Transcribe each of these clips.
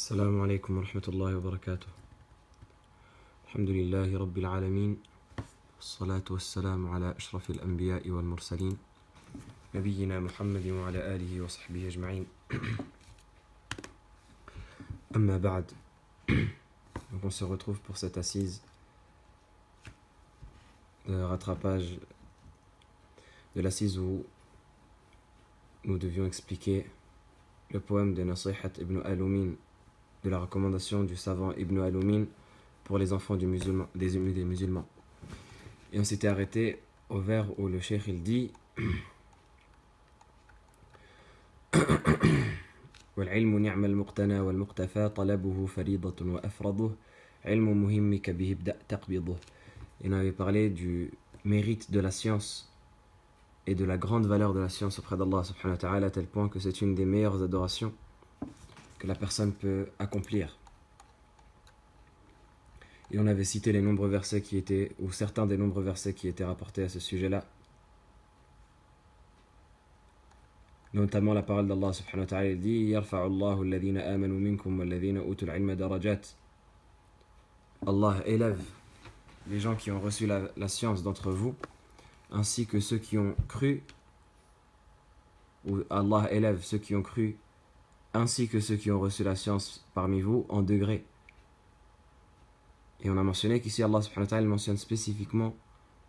السلام عليكم ورحمة الله وبركاته. الحمد لله رب العالمين، والصلاة والسلام على أشرف الأنبياء والمرسلين نبينا محمد وعلى آله وصحبه أجمعين. أما بعد. Donc on se retrouve pour cette assise de rattrapage de l'assise où nous devions expliquer le poème de Nasihat ibn Al-Umin, de la recommandation du savant Ibn Al-Umin pour les enfants des musulmans. Et on s'était arrêté au vers où le cheikh il dit والعلم نعم المقتنى والمقتفى طلبه فريضة وأفرضه علم مهمك به ابدأ تقبضه. Et on avait parlé du mérite de la science et de la grande valeur de la science auprès d'Allah subhanahu wa ta'ala, à tel point que c'est une des meilleures adorations que la personne peut accomplir. Et on avait cité les nombreux versets qui étaient, ou certains des nombreux versets qui étaient rapportés à ce sujet-là, notamment la parole d'Allah subhanahu wa ta'ala. Il dit يَرْفَعُ اللَّهُ الَّذِينَ آمَنُوا مِنْكُمْ وَالَّذِينَ أُوتُوا الْعِلْمَ دَرَجَاتٍ. Allah élève les gens qui ont reçu la science d'entre vous, ainsi que ceux qui ont cru, ou Allah élève ceux qui ont cru, ainsi que ceux qui ont reçu la science parmi vous en degrés. Et on a mentionné qu'ici Allah subhanahu wa ta'ala mentionne spécifiquement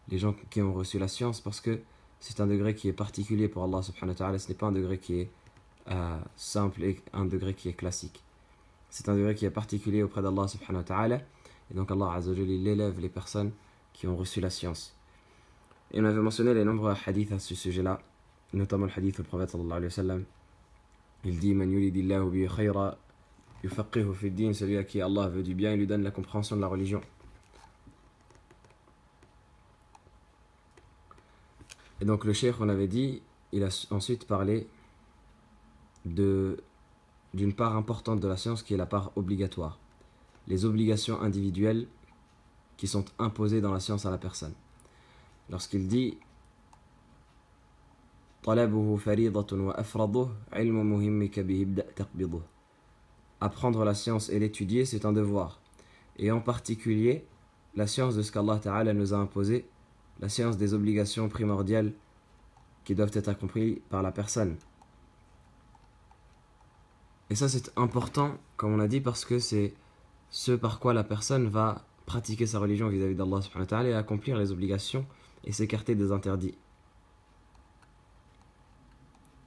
les gens qui ont reçu la science parce que c'est un degré qui est particulier pour Allah subhanahu wa ta'ala. Ce n'est pas un degré qui est simple et un degré qui est classique. C'est un degré qui est particulier auprès d'Allah subhanahu wa ta'ala. Et donc Allah azza wa jalla, il élève les personnes qui ont reçu la science. Et on avait mentionné les nombreux hadiths à ce sujet-là, notamment le hadith du prophète sallallahu alayhi wa sallam. Il dit Man yuridillahu bi khayra yufaqihu fi din, celui à qui Allah veut du bien, il lui donne la compréhension de la religion. Et donc le cheikh, on avait dit, il a ensuite parlé d'une part importante de la science qui est la part obligatoire, les obligations individuelles qui sont imposées dans la science à la personne. Lorsqu'il dit طلبه فريضة وأفرضه علم مهمك به ابدأ تقبضه. Apprendre la science et l'étudier, c'est un devoir. Et en particulier, la science de ce qu'Allah Ta'ala nous a imposé, la science des obligations primordiales qui doivent être accomplies par la personne. Et ça, c'est important, comme on a dit, parce que c'est ce par quoi la personne va pratiquer sa religion vis-à-vis d'Allah subhanahu wa ta'ala et accomplir les obligations et s'écarter des interdits.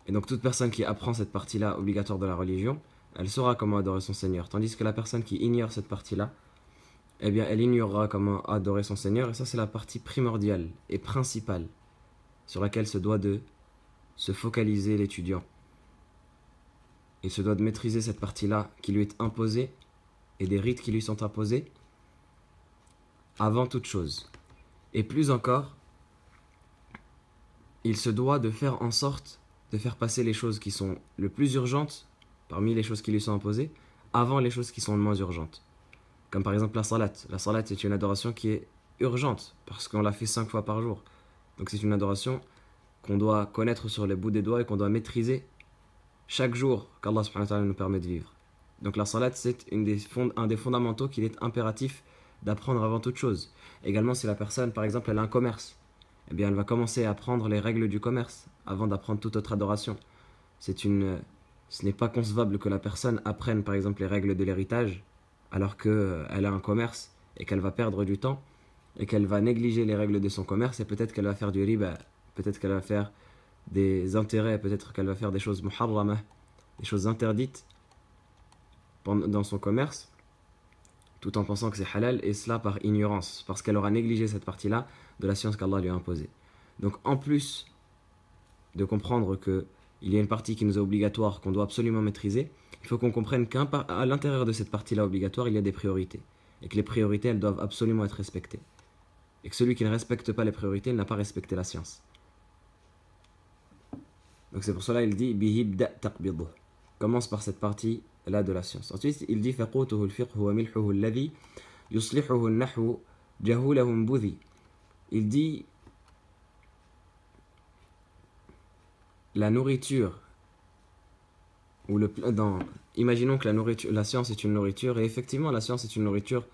Et donc toute personne qui apprend cette partie-là obligatoire de la religion, elle saura comment adorer son Seigneur. Tandis que la personne qui ignore cette partie-là, eh bien elle ignorera comment adorer son Seigneur. Et ça, c'est la partie primordiale et principale sur laquelle se doit de se focaliser l'étudiant. Il se doit de maîtriser cette partie-là qui lui est imposée et des rites qui lui sont imposés avant toute chose. Et plus encore, il se doit de faire en sorte de faire passer les choses qui sont le plus urgentes parmi les choses qui lui sont imposées avant les choses qui sont le moins urgentes. Comme par exemple la salat. La salat, c'est une adoration qui est urgente parce qu'on la fait 5 fois par jour. Donc c'est une adoration qu'on doit connaître sur les bouts des doigts et qu'on doit maîtriser chaque jour qu'Allah subhanahu wa ta'ala nous permet de vivre. Donc la salat, c'est un des fondamentaux qu'il est impératif d'apprendre avant toute chose. Également, si la personne, par exemple, elle a un commerce, eh bien elle va commencer à apprendre les règles du commerce avant d'apprendre toute autre adoration. Ce n'est pas concevable que la personne apprenne par exemple les règles de l'héritage alors qu'elle a un commerce et qu'elle va perdre du temps et qu'elle va négliger les règles de son commerce et peut-être qu'elle va faire du riba, peut-être qu'elle va faire des intérêts, peut-être qu'elle va faire des choses muharramah, des choses interdites dans son commerce tout en pensant que c'est halal, et cela par ignorance, parce qu'elle aura négligé cette partie-là de la science qu'Allah lui a imposée. Donc en plus de comprendre qu'il y a une partie qui nous est obligatoire, qu'on doit absolument maîtriser, il faut qu'on comprenne qu'à l'intérieur de cette partie-là obligatoire, il y a des priorités, et que les priorités, elles doivent absolument être respectées. Et que celui qui ne respecte pas les priorités, il n'a pas respecté la science. Donc c'est pour cela qu'il dit « Bihibda taqbiduh » commence par cette partie-là de la science. Ensuite, il dit « Faqoutuhu al-fiqhu wa milhuhu alladhi yuslihuhu al-nahwu jahulahum budhi » Il dit la nourriture ou imaginons que la science est une nourriture, et effectivement la science est une nourriture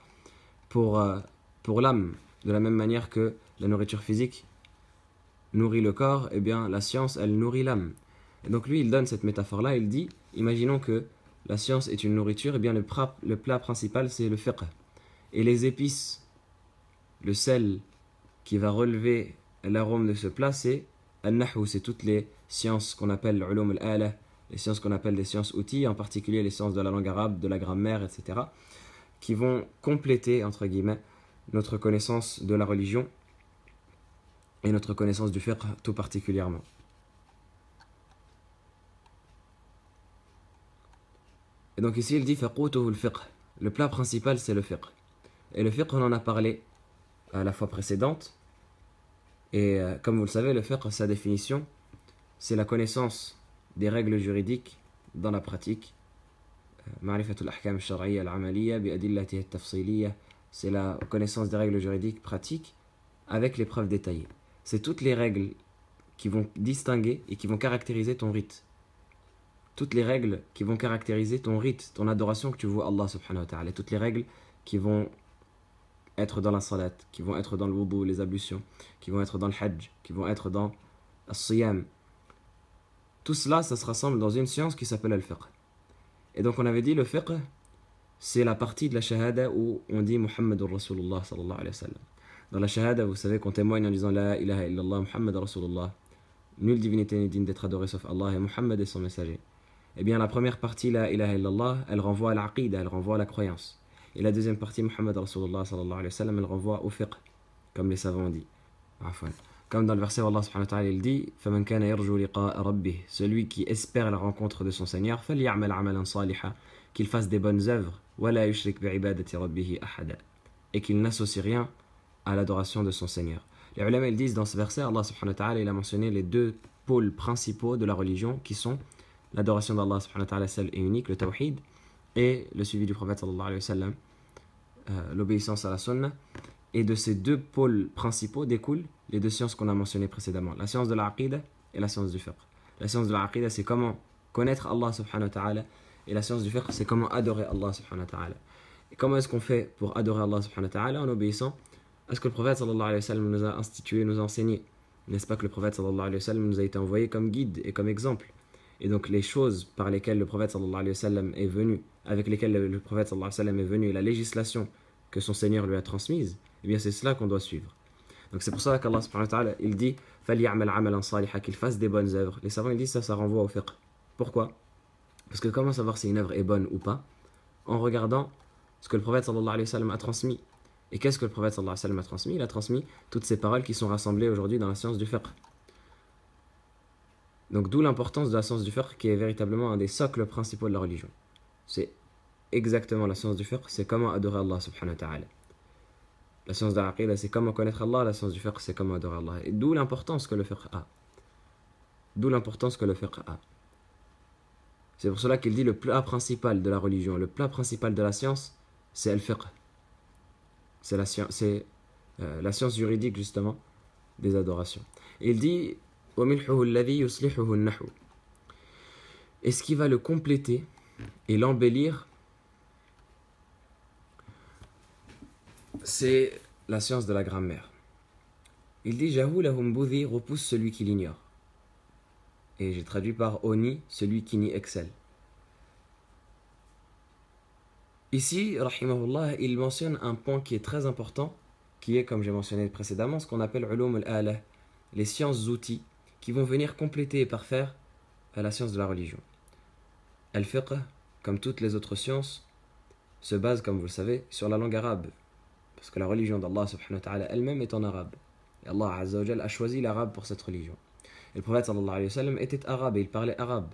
pour, pour l'âme, de la même manière que la nourriture physique nourrit le corps, eh bien la science elle nourrit l'âme. Et donc lui il donne cette métaphore-là, il dit, imaginons que la science est une nourriture, eh bien le plat principal c'est le fiqh. Et les épices, le sel qui va relever l'arôme de ce plat, c'est al-nahwu, c'est toutes les sciences qu'on appelle l'ulum al-ala, les sciences qu'on appelle des sciences outils, en particulier les sciences de la langue arabe, de la grammaire, etc., qui vont compléter, entre guillemets, notre connaissance de la religion et notre connaissance du fiqh tout particulièrement. Et donc ici il dit faqoutuhu al-fiqh. Le plat principal c'est le fiqh. Et le fiqh on en a parlé à la fois précédente. Et comme vous le savez, le fiqh, sa définition, c'est la connaissance des règles juridiques dans la pratique. Ma'rifatul ahkam al-shar'iyya al-amaliyya bi adillatiha at-tafsiliyya. C'est la connaissance des règles juridiques pratiques avec les preuves détaillées. C'est toutes les règles qui vont distinguer et qui vont caractériser ton rite. Toutes les règles qui vont caractériser ton rite, ton adoration que tu voues à Allah subhanahu wa ta'ala. Toutes les règles qui vont être dans la salat, qui vont être dans le wudu, les ablutions, qui vont être dans le hajj, qui vont être dans le siyam. Tout cela, ça se rassemble dans une science qui s'appelle al-fiqh. Et donc on avait dit le fiqh, c'est la partie de la shahada où on dit Muhammadur Rasulullah sallallahu alayhi wa sallam. Dans la shahada, vous savez qu'on témoigne en disant La ilaha illallah Muhammad Rasulullah. Nulle divinité n'est digne d'être adorée sauf Allah et Muhammad est son messager. Eh bien la première partie, La ilaha illallah, elle renvoie à l'aqida, elle renvoie à la croyance. Et la deuxième partie, Muhammad Rasulullah sallallahu alayhi wa sallam, elle renvoie au fiqh, comme les savants ont dit. Comme dans le verset où Allah subhanahu wa ta'ala il dit فَمَنْ كَانَ يَرْجُو لِقَاءَ رَبِّهِ, celui qui espère la rencontre de son Seigneur, فَلْيَعْمَلْ عَمَلًا صَالِحًا, qu'il fasse des bonnes œuvres, وَلَا يُشْرِكْ بِعِبَادَةِ رَبِّهِ أَحَدًا, et qu'il n'associe rien à l'adoration de son Seigneur. Les ulama ils disent dans ce verset, Allah subhanahu wa ta'ala il a mentionné les deux pôles principaux de la religion qui sont l'adoration d'Allah subhanahu wa ta'ala seul et unique, le tawhid, et le suivi du prophète sallallahu alayhi wa sallam, l'obéissance à la sunna. Et de ces deux pôles principaux découlent les deux sciences qu'on a mentionnées précédemment, la science de l'aqida et la science du fiqh. La science de l'aqida c'est comment connaître Allah subhanahu wa ta'ala, et la science du fiqh c'est comment adorer Allah subhanahu wa ta'ala. Et comment est-ce qu'on fait pour adorer Allah subhanahu wa ta'ala? En obéissant à ce que le prophète sallallahu alayhi wa sallam nous a institué, nous a enseigné. N'est-ce pas que le prophète sallallahu alayhi wa sallam nous a été envoyé comme guide et comme exemple? Et donc les choses par lesquelles le prophète sallallahu alayhi wa sallam est venu, avec lesquelles le prophète sallallahu alayhi wa sallam est venu, et la législation que son Seigneur lui a transmise, eh bien c'est cela qu'on doit suivre. Donc c'est pour ça qu'Allah subhanahu wa ta'ala il dit فَلْيَعْمَلْ عَمَلًا صَالِحًا, qu'il fasse des bonnes œuvres. Les savants ils disent ça renvoie au fiqh. Pourquoi? Parce que comment savoir si une œuvre est bonne ou pas? En regardant ce que le prophète sallallahu alayhi wa sallam a transmis. Et qu'est-ce que le prophète sallallahu alayhi wa sallam a transmis? Il a transmis toutes ces paroles qui sont rassemblées aujourd'hui dans la science du fiqh. Donc d'où l'importance de la science du fiqh qui est véritablement un des socles principaux de la religion. C'est exactement la science du fiqh, c'est comment adorer Allah subhanahu wa ta'ala. La science de l'aqida c'est comment connaître Allah, la science du fiqh c'est comment adorer Allah. Et d'où l'importance que le fiqh a. D'où l'importance que le fiqh a. C'est pour cela qu'il dit le plat principal de la religion, le plat principal de la science, c'est al-fiqh. C'est la science juridique justement des adorations. Et il dit وَمِلْحُهُ الَّذِي يُصْلِحُهُ النَّحْوُ. Et ce qui va le compléter et l'embellir, c'est la science de la grammaire. Il dit Jahulahum Budhi, repousse celui qui l'ignore. Et j'ai traduit par Oni, celui qui nie excelle. Ici, rahimahullah, il mentionne un point qui est très important, qui est, comme j'ai mentionné précédemment, ce qu'on appelle ulum al-ala, les sciences outils, qui vont venir compléter et parfaire la science de la religion. Al-fiqh, comme toutes les autres sciences, se base, comme vous le savez, sur la langue arabe. Parce que la religion d'Allah subhanahu wa ta'ala elle-même est en arabe. Et Allah azza wa jalla a choisi l'arabe pour cette religion. Et le prophète sallallahu alayhi wa sallam était arabe et il parlait arabe.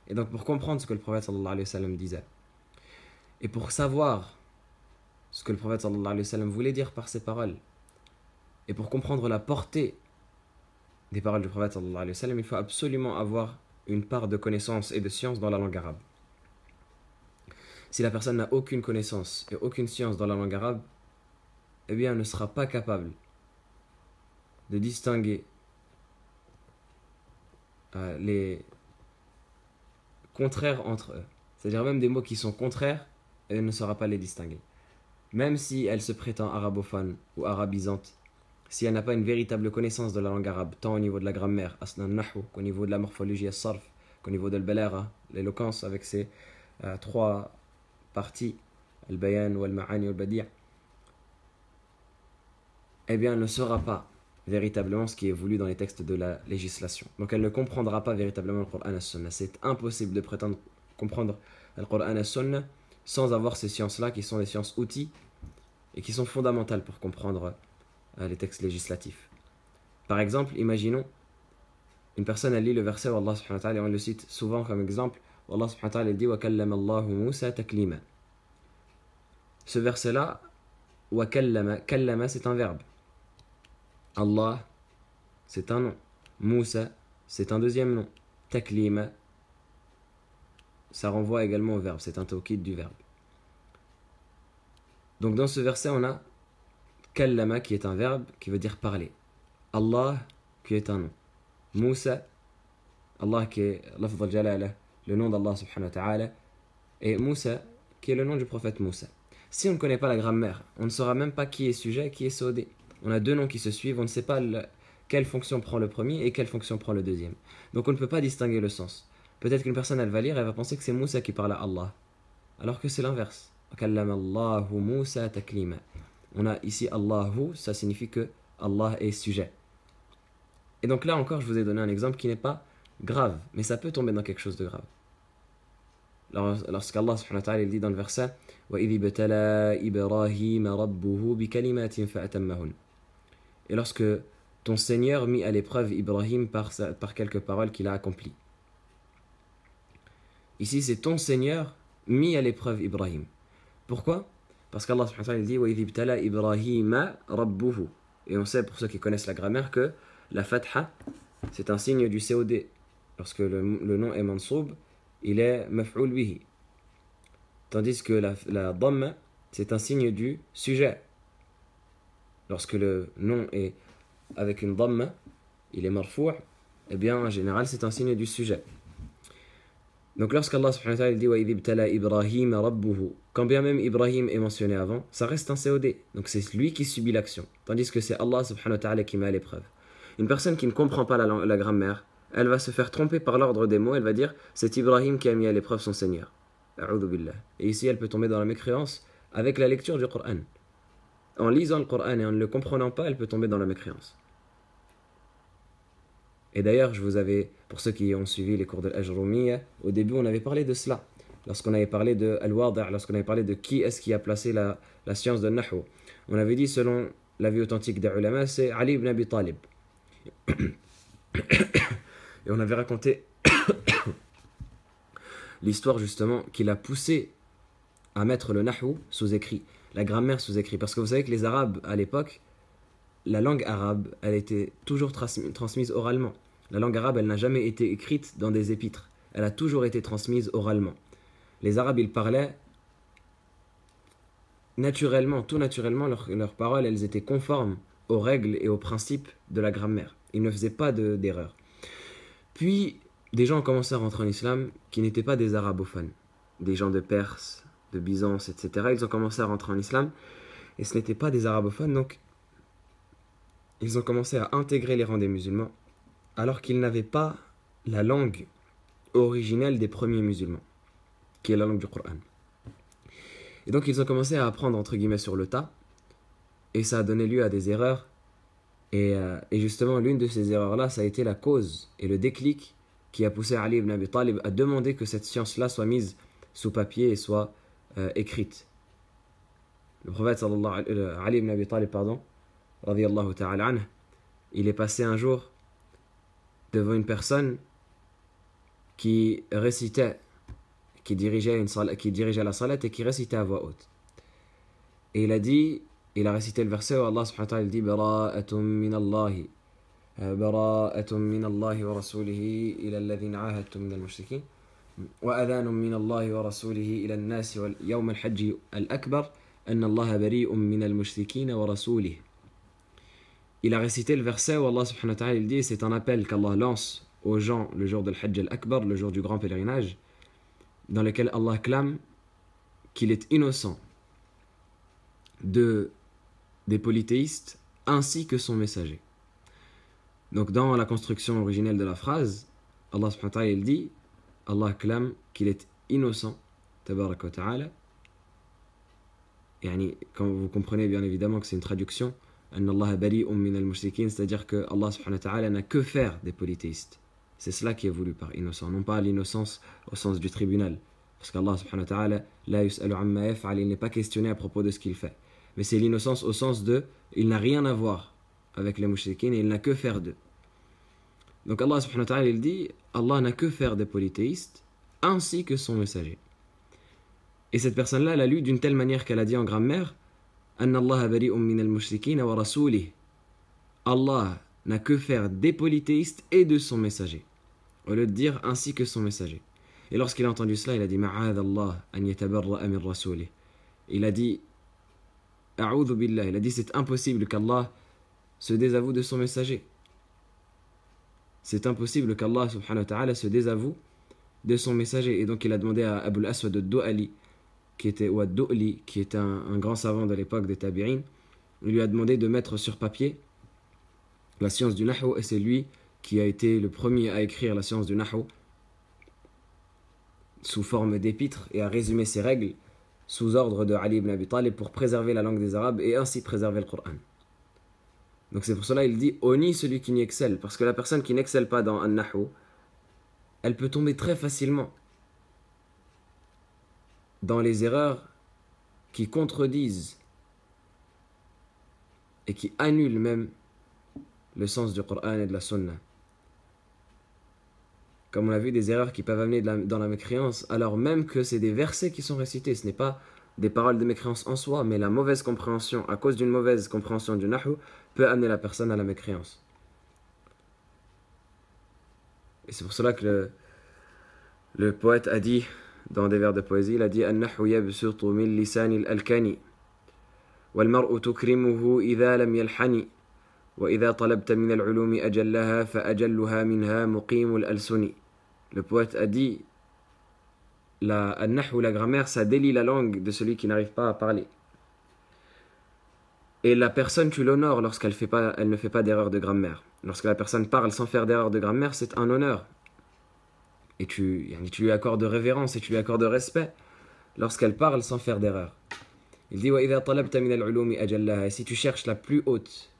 Et donc pour comprendre ce que le prophète sallallahu alayhi wa sallam disait, et pour savoir ce que le prophète sallallahu alayhi wa sallam voulait dire par ses paroles, et pour comprendre la portée des paroles du prophète sallallahu alayhi wa sallam, il faut absolument avoir une part de connaissance et de science dans la langue arabe. Si la personne n'a aucune connaissance et aucune science dans la langue arabe, eh bien, elle ne sera pas capable de distinguer contraires entre eux. C'est-à-dire même des mots qui sont contraires, elle ne saura pas les distinguer. Même si elle se prétend arabophone ou arabisante, si elle n'a pas une véritable connaissance de la langue arabe, tant au niveau de la grammaire, asnan nahu, qu'au niveau de la morphologie as-sarf, qu'au niveau de l'balagha, l'éloquence avec ses trois parties, al-bayan, wal-ma'ani, wal-badi', eh bien elle ne saura pas véritablement ce qui est voulu dans les textes de la législation. Donc elle ne comprendra pas véritablement le Coran et la Sunna. C'est impossible de prétendre comprendre le Coran et la Sunna sans avoir ces sciences-là qui sont des sciences outils et qui sont fondamentales pour comprendre les textes législatifs. Par exemple, imaginons une personne elle lit le verset où Allah subhanahu wa ta'ala, et on le cite souvent comme exemple, où Allah subhanahu wa ta'ala dit wa kallama Allahu Musa taklima. Ce verset-là, wa kallama, kallama c'est un verbe. Allah, c'est un nom. Moussa, c'est un deuxième nom. Taklima, ça renvoie également au verbe, c'est un tawkid du verbe. Donc dans ce verset, on a kallama qui est un verbe qui veut dire parler. Allah qui est un nom. Moussa, Allah qui est lafz al-jalala, le nom d'Allah subhanahu wa ta'ala. Et Moussa qui est le nom du prophète Moussa. Si on ne connaît pas la grammaire, on ne saura même pas qui est sujet, qui est sodé. On a deux noms qui se suivent, on ne sait pas quelle fonction prend le premier et quelle fonction prend le deuxième. Donc on ne peut pas distinguer le sens. Peut-être qu'une personne elle va lire, elle va penser que c'est Moussa qui parle à Allah, alors que c'est l'inverse. Kallama Allahu Moussa taklima. On a ici Allahu, ça signifie que Allah est sujet. Et donc là encore, je vous ai donné un exemple qui n'est pas grave, mais ça peut tomber dans quelque chose de grave. Lorsqu'Allah subhanahu wa ta'ala dit dans le verset وَإِذِ ابْتَلَى إِبْرَاهِيمَ رَبُّهُ بِكَلِمَاتٍ فَأَتَمَّهُنَّ. Et lorsque ton Seigneur mit à l'épreuve Ibrahim par quelques paroles qu'il a accomplies. Ici, c'est ton Seigneur mis à l'épreuve Ibrahim. Pourquoi? Parce qu'Allah subhanahu wa ta'ala dit وَإِذِ ابْتَلَى إِبْرَاهِيمَ رَبُّهُ. Et on sait, pour ceux qui connaissent la grammaire, que la fatha, c'est un signe du COD. Lorsque le nom est mansoub, il est maf'oul bihi. Tandis que la dhamma, c'est un signe du sujet. Lorsque le nom est avec une dhamma, il est marfou', eh bien en général c'est un signe du sujet. Donc lorsqu'Allah subhanahu wa ta'ala dit وَإِذِ ابْتَلَى إِبْرَاهِيمَ رَبُّهُ, quand bien même Ibrahim est mentionné avant, ça reste un COD. Donc c'est lui qui subit l'action. Tandis que c'est Allah subhanahu wa ta'ala qui met à l'épreuve. Une personne qui ne comprend pas la grammaire, elle va se faire tromper par l'ordre des mots, elle va dire c'est Ibrahim qui a mis à l'épreuve son Seigneur. A'udhu billah. Et ici elle peut tomber dans la mécréance avec la lecture du Coran. En lisant le Coran et en ne le comprenant pas, elle peut tomber dans la mécréance. Et d'ailleurs, pour ceux qui ont suivi les cours de l'Ajrumiyya, au début on avait parlé de cela. Lorsqu'on avait parlé de Al-Wadi', lorsqu'on avait parlé de qui est-ce qui a placé la science de Nahu, on avait dit selon l'avis authentique des ulama, c'est Ali ibn Abi Talib. Et on avait raconté l'histoire justement qui l'a poussé à mettre le Nahu sous écrit, la grammaire sous écrit. Parce que vous savez que les Arabes à l'époque, la langue arabe, elle était toujours transmise oralement. La langue arabe, elle n'a jamais été écrite dans des épîtres. Elle a toujours été transmise oralement. Les Arabes, ils parlaient naturellement, tout naturellement, leurs paroles, elles étaient conformes aux règles et aux principes de la grammaire. Ils ne faisaient pas d'erreur. Puis, des gens ont commencé à rentrer en islam qui n'étaient pas des arabophones. Des gens de Perse, de Byzance, etc. Ils ont commencé à rentrer en islam et ce n'étaient pas des arabophones, donc ils ont commencé à intégrer les rangs des musulmans alors qu'ils n'avaient pas la langue originelle des premiers musulmans, qui est la langue du Coran. Et donc ils ont commencé à apprendre entre guillemets sur le tas, et ça a donné lieu à des erreurs. Et justement, l'une de ces erreurs-là, ça a été la cause et le déclic qui a poussé Ali ibn Abi Talib à demander que cette science-là soit mise sous papier et soit écrite. Le prophète Ali ibn Abi Talib, radiyallahu ta'ala anhu, il est passé un jour devant une personne qui récitait, qui dirigeait la salat et qui récitait à voix haute. Et il a récité le verset où Allah subhanahu wa ta'ala dit Bara'atun min Allahi Bara'atun min Allahi wa rasulihi ila alladhina ahadtum min al-mushrikin wa adhanun min Allahi wa rasulihi ila al-nasi wal yawm al-hajj al-akbar anna Allaha bari'un min al-mushrikin wa rasulihi. Il a récité le verset où Allah subhanahu wa ta'ala dit c'est un appel qu'Allah lance aux gens le jour de l'Hajj al-Akbar, le jour du grand pèlerinage, dans lesquels Allah clame qu'il est innocent des polythéistes ainsi que son messager. Donc dans la construction originelle de la phrase, Allah subhanahu wa ta'ala il dit, Allah clame qu'il est innocent, tabaraka wa ta'ala. Yani, quand vous comprenez bien évidemment que c'est une traduction, Anna Allah bari'un min al-mushrikin, c'est-à-dire que Allah subhanahu wa ta'ala n'a que faire des polythéistes. C'est cela qui est voulu par innocent, non pas l'innocence au sens du tribunal. Parce qu'Allah subhanahu wa ta'ala, la yus'alu amma yaf'al, il n'est pas questionné à propos de ce qu'il fait. Mais c'est l'innocence au sens de, il n'a rien à voir avec les mushrikin et il n'a que faire d'eux. Donc Allah subhanahu wa ta'ala, il dit, Allah n'a que faire des polythéistes, ainsi que son messager. Et cette personne-là, elle a lu d'une telle manière qu'elle a dit en grammaire, Anna Allah bari'un min al-mushrikin wa rasulih. Allah n'a que faire des polythéistes et de son messager. Au lieu de dire ainsi que son messager. Et lorsqu'il a entendu cela, il a dit Ma'ad Allah an yatabarra'a min rasulih. Il a dit A'udhu billah. Il a dit c'est impossible qu'Allah se désavoue de son messager. C'est impossible qu'Allah subhanahu wa ta'ala se désavoue de son messager. Et donc il a demandé à Abu al-Aswad al-Du'ali, qui était un grand savant de l'époque des Tabi'in, il lui a demandé de mettre sur papier la science du Nahwu, et c'est lui qui a été le premier à écrire la science du Nahwu sous forme d'épître et à résumer ses règles sous ordre de Ali ibn Abi Talib pour préserver la langue des Arabes et ainsi préserver le Coran. Donc c'est pour cela qu'il dit honni celui qui n'y excelle, parce que la personne qui n'excelle pas dans un Nahwu, elle peut tomber très facilement dans les erreurs qui contredisent et qui annulent même le sens du Coran et de la Sunna. Comme on l'a vu, des erreurs qui peuvent amener dans la mécréance, alors même que c'est des versets qui sont récités. Ce n'est pas des paroles de mécréance en soi, mais la mauvaise compréhension, à cause d'une mauvaise compréhension du Nahwu, peut amener la personne à la mécréance. Et c'est pour cela que le poète a dit, dans des vers de poésie, il a dit An-nahwu yabsutu min lisani al-alkani wal-mar'u tukrimuhu idha lam yalhani wa idha talabta min al-ulumi ajallaha fa ajalluha minha muqimu al-alsuni. Le poète a dit An-nahwu, la grammaire, ça délie la langue de celui qui n'arrive pas à parler. Et la personne, tu l'honores lorsqu'elle ne fait pas d'erreur de grammaire. Lorsque la personne parle sans faire d'erreur de grammaire, c'est un honneur. Et tu lui accordes de révérence et tu lui accordes de respect lorsqu'elle parle sans faire d'erreur. Il dit وَإِذَا طَلَبْتَ مِنَ الْعُلُومِ أَجَلَّهَا. Et si tu cherches la plus haute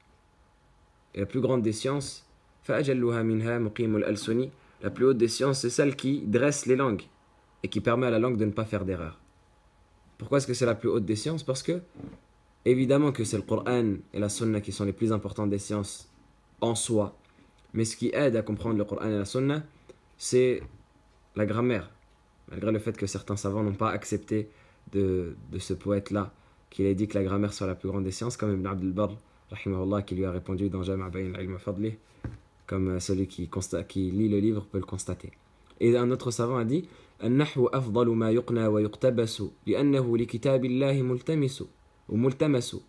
et la plus grande des sciences, فَأَجَلُّهَا مِنْهَا مُقِيمُ الْأَلْسُنِ. La plus haute des sciences, c'est celle qui dresse les langues et qui permet à la langue de ne pas faire d'erreur. Pourquoi est-ce que c'est la plus haute des sciences? Parce que, évidemment que c'est le Coran et la Sunna qui sont les plus importantes des sciences en soi. Mais ce qui aide à comprendre le Coran et la Sunna, c'est la grammaire. Malgré le fait que certains savants n'ont pas accepté de ce poète-là, qu'il ait dit que la grammaire soit la plus grande des sciences, comme Ibn Abd al-Barr, rahimahullah, qui lui a répondu dans Jama' Bayn al-Ilm wa Fadlih, comme celui qui lit le livre peut le constater. Et un autre savant a dit An-nahwu afdalu ma yuqna wa yuqtabasu li'annahu li kitabillahi multamisu ou multamasu.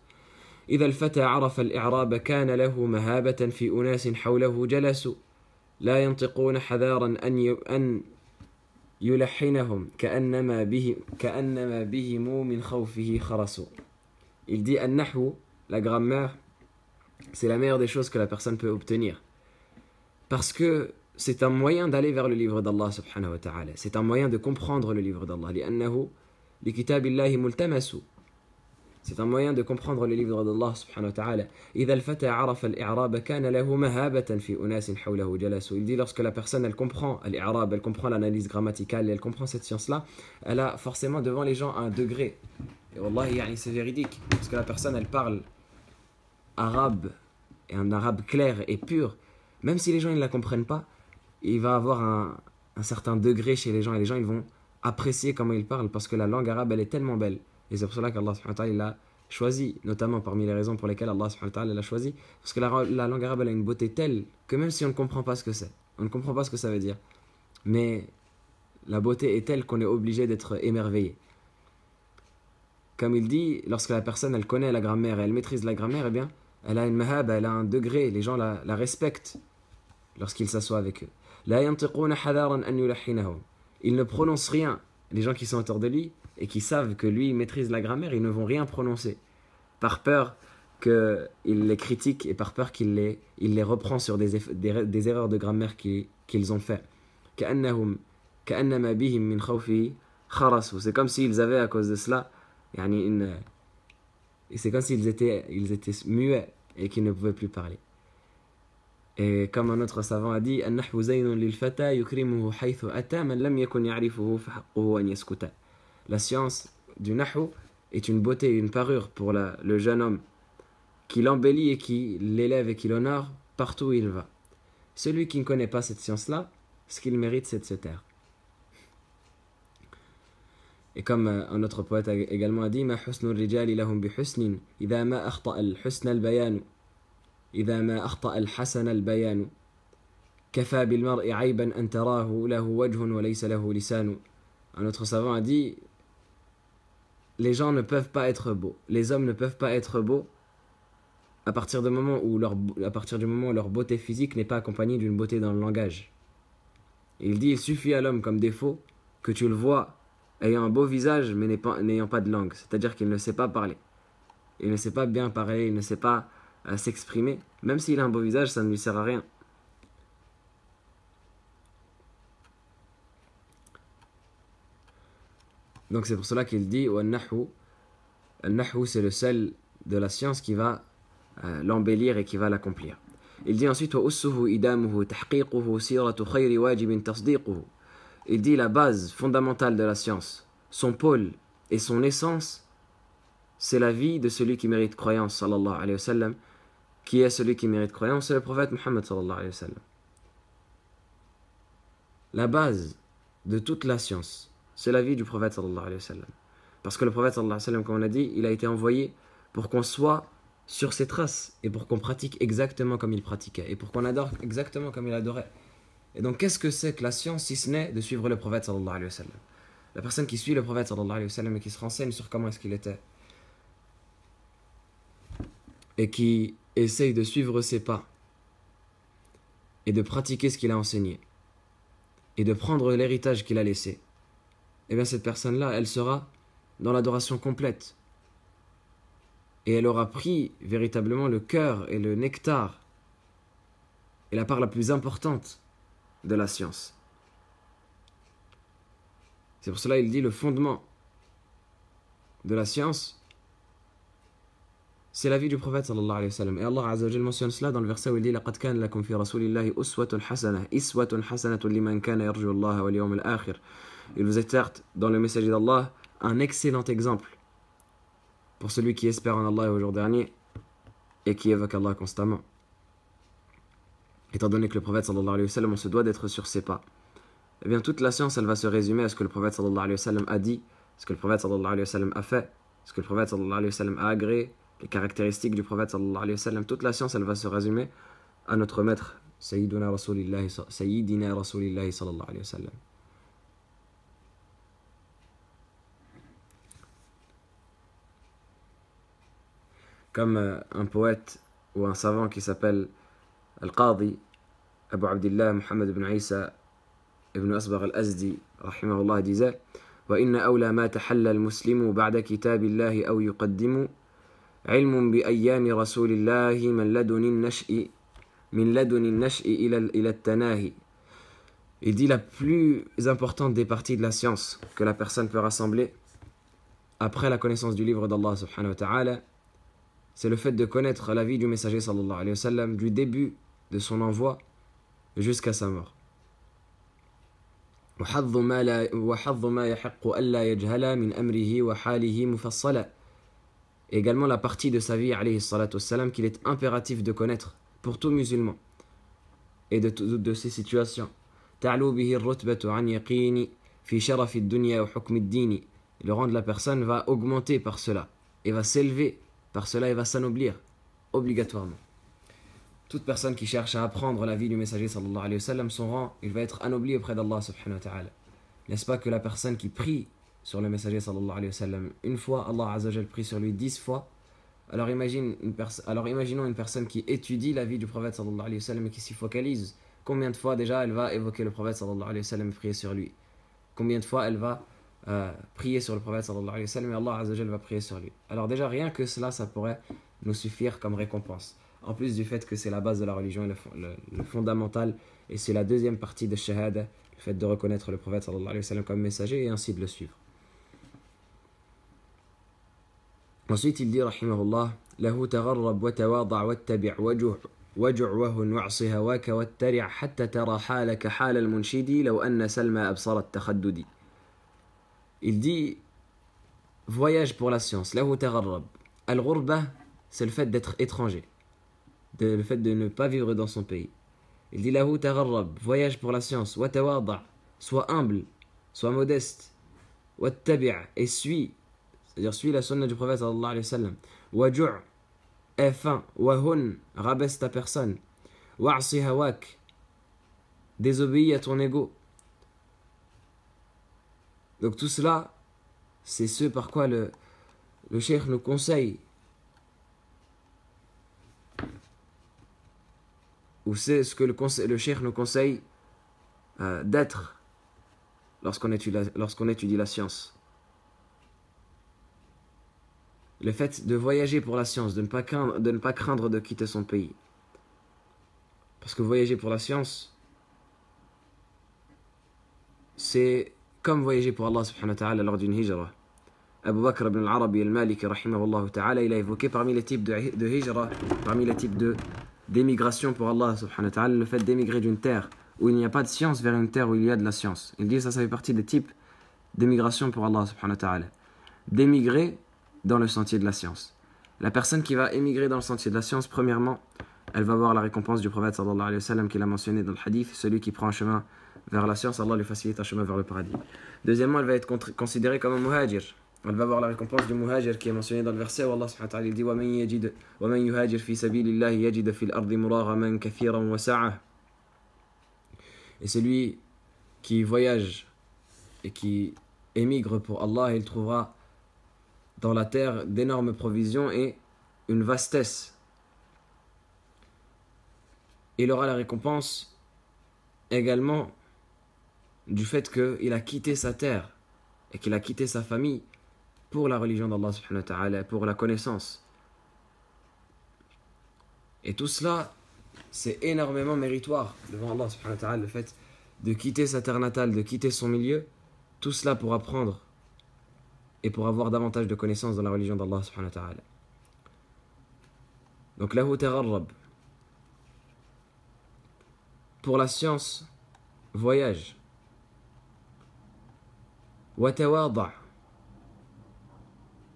إذا الفتى عرف الإعراب كان له مهابة في أناس حوله جلسوا لا ينطقون حذارا أن يلحنهم كأنما بهم من خوفه خرسوا. Il dit An-nahwu, la grammaire, c'est la meilleure des choses que la personne peut obtenir. Parce que c'est un moyen d'aller vers le livre d'Allah subhanahu wa ta'ala. C'est un moyen de comprendre le livre d'Allah. لأنه لكتاب الله ملتمس. C'est un moyen de comprendre le livre d'Allah subhanahu wa ta'ala. إذا الفتى عرف الإعراب كان له مهابة في أناس حوله جلسوا. Il dit lorsque la personne elle comprend l'I'rab, elle comprend l'analyse grammaticale, elle comprend cette science-là, elle a forcément devant les gens un degré. Et wallahi, c'est véridique. Parce que la personne elle parle arabe, et un arabe clair et pur, même si les gens ne la comprennent pas, il va avoir un certain degré chez les gens, et les gens ils vont apprécier comment il parle, parce que la langue arabe elle est tellement belle. Et c'est pour cela qu'Allah subhanahu wa ta'ala l'a choisi, notamment parmi les raisons pour lesquelles Allah subhanahu wa ta'ala l'a choisi, parce que la langue arabe elle a une beauté telle que même si on ne comprend pas ce que c'est, on ne comprend pas ce que ça veut dire, mais la beauté est telle qu'on est obligé d'être émerveillé. Comme il dit, lorsque la personne elle connaît la grammaire et elle maîtrise la grammaire, eh bien elle a une mahab, elle a un degré, les gens la respectent lorsqu'ils s'assoient avec eux. La yantiquna hadaran an yulahhinahum. Ils ne prononcent rien les gens qui sont autour de lui et qui savent que lui maîtrise la grammaire, ils ne vont rien prononcer par peur qu'il les critique et par peur il les reprend sur des erreurs de grammaire qu'ils ont fait. كأنهم كأنما بهم من خوفه خرسوا. C'est comme s'ils avaient à cause de cela c'est comme s'ils étaient muets et qu'ils ne pouvaient plus parler. Et comme un autre savant a dit, النحو زين للفتى يكرمه حيث أتى من لم يكن يعرفه فحقه أن يسكت. La science du nahou est une beauté, une parure pour le jeune homme qui l'embellit et qui l'élève et qui l'honore partout où il va. Celui qui ne connaît pas cette science-là, ce qu'il mérite, c'est de se taire. Et comme un autre poète a également dit, ما حسن الرجال لهم بحسن إذا ما أخطأ الحسن البيان إذا ما أخطأ الحسن البيان كفى بالمرء عيبا أن تراه له وجه وليس له لسان. Un autre savant a dit, les gens ne peuvent pas être beaux, les hommes ne peuvent pas être beaux à partir du moment où leur beauté physique n'est pas accompagnée d'une beauté dans le langage. Il dit, il suffit à l'homme comme défaut que tu le vois ayant un beau visage mais n'ayant pas de langue, c'est-à-dire qu'il ne sait pas parler, il ne sait pas bien parler, il ne sait pas s'exprimer. Même s'il a un beau visage, ça ne lui sert à rien. Donc c'est pour cela qu'il dit Al-Nahwu, c'est le seul de la science qui va l'embellir et qui va l'accomplir. Il dit ensuite il dit la base fondamentale de la science, son pôle et son essence, c'est la vie de celui qui mérite croyance, sallallahu alayhi wa sallam. Qui est celui qui mérite croyance? C'est le prophète Muhammad, sallallahu alayhi wa sallam. La base de toute la science, c'est la vie du prophète, sallallahu alayhi wa sallam. Parce que le prophète, sallallahu alayhi wa sallam, comme on a dit, il a été envoyé pour qu'on soit sur ses traces et pour qu'on pratique exactement comme il pratiquait et pour qu'on adore exactement comme il adorait. Et donc, qu'est-ce que c'est que la science si ce n'est de suivre le prophète, sallallahu alayhi wa sallam? La personne qui suit le prophète, sallallahu alayhi wa sallam, et qui se renseigne sur comment est-ce qu'il était et qui essaye de suivre ses pas et de pratiquer ce qu'il a enseigné et de prendre l'héritage qu'il a laissé, eh bien cette personne-là, elle sera dans l'adoration complète et elle aura pris véritablement le cœur et le nectar et la part la plus importante de la science. C'est pour cela qu'il dit le fondement de la science, c'est la vie du prophète sallallahu alayhi wa sallam. Et Allah Azza wa Jalla mentionne cela dans le verset où il dit لَقَدْ كَانَ لَكُمْ فِي رَسُولِ اللَّهِ أُسْوَةٌ حَسَنَةٌ إِسْوَةٌ حَسَنَةٌ لِمَنْ كَانَ يَرْجُو اللَّهَ وَالْيَوْمَ الْآخِرِ. Il vous est certes dans le messager d'Allah un excellent exemple pour celui qui espère en Allah et au jour dernier et qui évoque Allah constamment. Étant donné que le prophète sallallahu alayhi wa sallam, on se doit d'être sur ses pas, eh bien toute la science elle va se résumer à ce que le prophète sallallahu alayhi wa sallam a dit, ce que le prophète sallallahu alayhi wa sallam a fait, ce que le prophète sallallahu alayhi wa sallam a agréé, les caractéristiques du prophète sallallahu alayhi wa sallam. Toute la science elle va se résumer à notre maître Sayyidina Rasulillahi sallallahu alayhi wa sallam. Comme un poète ou un savant qui s'appelle Al-Qadi Abu Abdillah Muhammad ibn Isa ibn Asbagh al-Azdi rahimahullah disait وإن أولى ما تحلى المسلم بعد كتاب الله أو يقدم علم بأيام رسول الله من لدن النشء إلى التناهي. Il dit la plus importante des parties de la science que la personne peut rassembler après la connaissance du livre d'Allah subhanahu wa ta'ala, c'est le fait de connaître la vie du messager sallallahu alayhi wa sallam du début de son envoi jusqu'à sa mort. وحظ ما يحق ألا يجهل من أمره وحاله مفصلا. Également la partie de sa vie alayhi salatu wassalam qu'il est impératif de connaître pour tout musulman et de ses situations. تعلو به الرتبة عن يقين في شرف الدنيا وحكم الدين. Le rang de la personne va augmenter par cela et va s'élever par cela et va s'anoblir obligatoirement. Toute personne qui cherche à apprendre la vie du messager sallallahu alayhi wa sallam, son rang, il va être anobli auprès d'Allah subhanahu wa ta'ala. N'est-ce pas que la personne qui prie sur le messager sallallahu alayhi wa sallam une fois, Allah azza wa jal prie sur lui 10 fois. Alors imaginons une personne qui étudie la vie du prophète sallallahu alayhi wa sallam et qui s'y focalise. Combien de fois déjà elle va évoquer le prophète sallallahu alayhi wa sallam et prier sur lui? Combien de fois elle va prier sur le prophète sallallahu alayhi wa sallam et Allah Azza wa Jalla va prier sur lui. Alors déjà rien que cela, ça pourrait nous suffire comme récompense. En plus du fait que c'est la base de la religion et le fondamental, et c'est la deuxième partie de Shahada, le fait de reconnaître le prophète sallallahu alayhi wa sallam comme messager et ainsi de le suivre. Ensuite il dit rahimahullah له تغرب وتواضع واتبع وجع وهن واعص هواك واترع حتى ترى حالك حال المنشد لو أن سلمى أبصر التخدد. Il dit voyage pour la science. له تغرب. Al-ghurba, c'est le fait d'être étranger, le fait de ne pas vivre dans son pays. Il dit له تغرب, voyage pour la science. وتواضع, sois humble, sois modeste. واتبع, et suis, c'est-à-dire suis la sunna du prophète sallallahu alayhi wa sallam. Waju' aie faim. Wahun, rabaisse ta personne. Wa'si hawak, désobéis à ton ego. Donc tout cela, c'est ce par quoi le cheikh nous conseille, ou c'est ce que le cheikh nous conseille d'être lorsqu'on étudie la science. Le fait de voyager pour la science, de ne pas craindre de quitter son pays. Parce que voyager pour la science, c'est comme voyager pour Allah subhanahu wa ta'ala lors d'une hijra. Abu Bakr ibn al-Arabi al-Maliki rahimahullah ta'ala, il a évoqué parmi les types de hijra, parmi les types d'émigration pour Allah subhanahu wa ta'ala, le fait d'émigrer d'une terre où il n'y a pas de science vers une terre où il y a de la science. Il dit ça fait partie des types d'émigration pour Allah subhanahu wa ta'ala. D'émigrer dans le sentier de la science. La personne qui va émigrer dans le sentier de la science, premièrement, elle va voir la récompense du prophète sallallahu alayhi wa sallam qu'il a mentionné dans le hadith, celui qui prend un chemin vers la science, Allah lui facilite un chemin vers le paradis. Deuxièmement, elle va être considérée comme un muhajir. Elle va voir la récompense du muhajir qui est mentionné dans le verset où Allah subhanahu wa ta'ala dit وَمَنْ يُهَاجِرْ فِي سَبِيلِ اللَّهِ يَجِدَ فِي الْأَرْضِ مُرَاغَمًا كَثِيرًا وَسَعَةً. Et celui qui voyage et qui émigre pour Allah, il trouvera dans la terre d'énormes provisions et une vastesse. Il aura la récompense également du fait qu'il a quitté sa terre et qu'il a quitté sa famille pour la religion d'Allah subhanahu wa ta'ala, pour la connaissance. Et tout cela, c'est énormément méritoire devant Allah subhanahu wa ta'ala, le fait de quitter sa terre natale, de quitter son milieu, tout cela pour apprendre et pour avoir davantage de connaissances dans la religion d'Allah subhanahu wa ta'ala. Donc lahu tagharrab. Pour la science, voyage. Wa tawada'.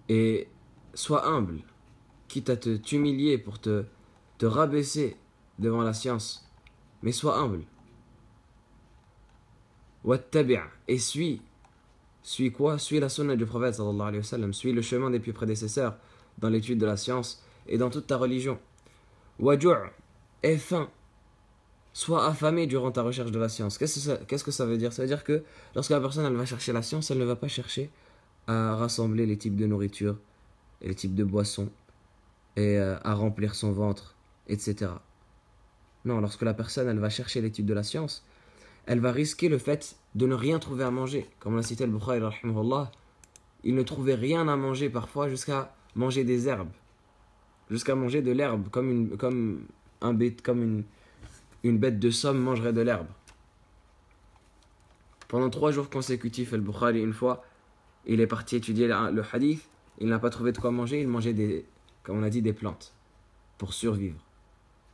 Et sois humble, quitte à t'humilier pour te rabaisser devant la science, mais sois humble. Wattabi', et suis quoi? Suis la sunna du prophète sallallahu alayhi wa sallam, suis le chemin des pieux prédécesseurs dans l'étude de la science et dans toute ta religion. Waju', aie faim, sois affamé durant ta recherche de la science. Qu'est-ce que ça veut dire? Ça veut dire que lorsque la personne elle va chercher la science, elle ne va pas chercher à rassembler les types de nourriture et les types de boissons et à remplir son ventre, etc. Non, lorsque la personne elle va chercher l'étude de la science, elle va risquer le fait de ne rien trouver à manger. Comme l'a cité al-Bukhari rahimahullah, il ne trouvait rien à manger parfois jusqu'à manger des herbes, jusqu'à manger de l'herbe comme une bête de somme mangerait de l'herbe. Pendant 3 jours consécutifs, al-Bukhari, une fois, il est parti étudier le hadith, il n'a pas trouvé de quoi manger, il mangeait comme on a dit, des plantes pour survivre.